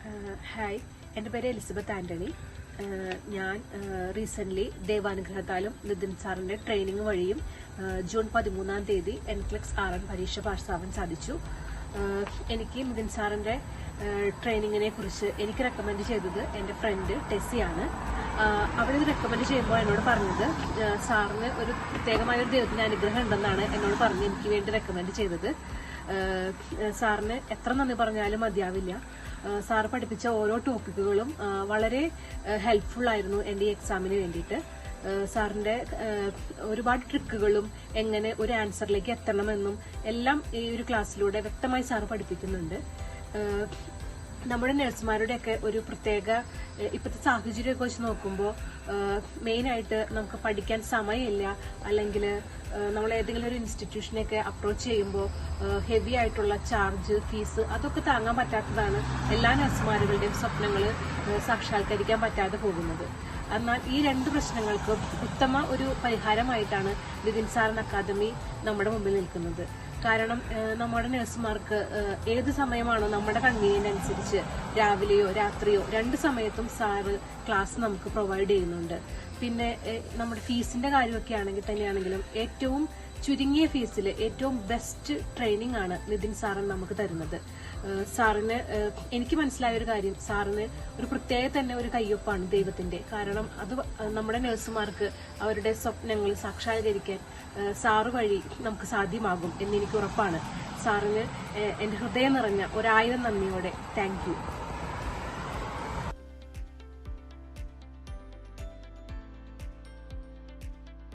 Hi, എൻ്റെ പേര് Elizabeth Antony. ഞാൻ റീസെൻ്റ്ലി ദൈവാനുഗ്രഹത്താലും നിതിൻ സാറിൻ്റെ ട്രെയിനിങ് വഴിയും ജൂൺ 13-ാം തീയതി NCLEX RN പരീക്ഷ പാസ്സാവാൻ സാധിച്ചു. എനിക്ക് നിതിൻ സാറിൻ്റെ ട്രെയിനിങ്ങിനെ കുറിച്ച് എനിക്ക് റെക്കമെൻഡ് ചെയ്തത് എൻ്റെ ഫ്രണ്ട് ടെസ്സിയാണ്. അവളിത് റെക്കമെൻഡ് ചെയ്യുമ്പോൾ എന്നോട് പറഞ്ഞത് സാറിന് ഒരു പ്രത്യേകമായൊരു ദൈവത്തിൻ്റെ അനുഗ്രഹം ഉണ്ടെന്നാണ് എന്നോട് പറഞ്ഞ് എനിക്ക് വേണ്ടി റെക്കമെൻഡ് ചെയ്തത്. സാറിന് എത്ര നന്ദി പറഞ്ഞാലും മതിയാവില്ല. സാറ് പഠിപ്പിച്ച ഓരോ ടോപ്പിക്കുകളും വളരെ ഹെൽപ്ഫുൾ ആയിരുന്നു എൻ്റെ ഈ എക്സാമിന് വേണ്ടിയിട്ട്. സാറിൻ്റെ ഒരുപാട് ട്രിക്കുകളും എങ്ങനെ ഒരു ആൻസറിലേക്ക് എത്തണമെന്നും എല്ലാം ഈ ഒരു ക്ലാസ്സിലൂടെ വ്യക്തമായി സാറ് പഠിപ്പിക്കുന്നുണ്ട്. നമ്മുടെ നഴ്സുമാരുടെയൊക്കെ ഒരു പ്രത്യേക ഇപ്പോഴത്തെ സാഹചര്യമൊക്കെ വെച്ച് നോക്കുമ്പോൾ മെയിനായിട്ട് നമുക്ക് പഠിക്കാൻ സമയമില്ല, അല്ലെങ്കിൽ നമ്മൾ ഏതെങ്കിലും ഒരു ഇൻസ്റ്റിറ്റ്യൂഷനെയൊക്കെ അപ്രോച്ച് ചെയ്യുമ്പോൾ ഹെവി ആയിട്ടുള്ള ചാർജ്, ഫീസ് അതൊക്കെ താങ്ങാൻ പറ്റാത്തതാണ് എല്ലാ നഴ്സുമാരുകളുടെയും സ്വപ്നങ്ങൾ സാക്ഷാത്കരിക്കാൻ പറ്റാതെ പോകുന്നത്. എന്നാൽ ഈ രണ്ട് പ്രശ്നങ്ങൾക്കും ഉത്തമ ഒരു പരിഹാരമായിട്ടാണ് നിതിൻ സാറിൻ അക്കാദമി നമ്മുടെ മുമ്പിൽ നിൽക്കുന്നത്. കാരണം നമ്മുടെ നഴ്സുമാർക്ക് ഏത് സമയമാണോ നമ്മുടെ കൺവീനിയന്റ് അനുസരിച്ച് രാവിലെയോ രാത്രിയോ രണ്ട് സമയത്തും സാറ് ക്ലാസ് നമുക്ക് പ്രൊവൈഡ് ചെയ്യുന്നുണ്ട്. പിന്നെ നമ്മുടെ ഫീസിന്റെ കാര്യമൊക്കെ ആണെങ്കിൽ തന്നെയാണെങ്കിലും ഏറ്റവും ചുരുങ്ങിയ ഫീസിൽ ഏറ്റവും ബെസ്റ്റ് ട്രെയിനിങ് ആണ് നിതിൻ സാറിന് നമുക്ക് തരുന്നത്. സാറിന് എനിക്ക് മനസ്സിലായ ഒരു കാര്യം, സാറിന് ഒരു പ്രത്യേക തന്നെ ഒരു കയ്യൊപ്പാണ് ദൈവത്തിന്റെ. കാരണം അത് നമ്മുടെ നഴ്സുമാർക്ക് അവരുടെ സ്വപ്നങ്ങൾ സാക്ഷാത്കരിക്കാൻ സാറ് വഴി നമുക്ക് സാധ്യമാകും എന്നെനിക്ക് ഉറപ്പാണ്. സാറിന് എൻ്റെ ഹൃദയം നിറഞ്ഞ 1000 നന്ദിയോടെ താങ്ക് യു.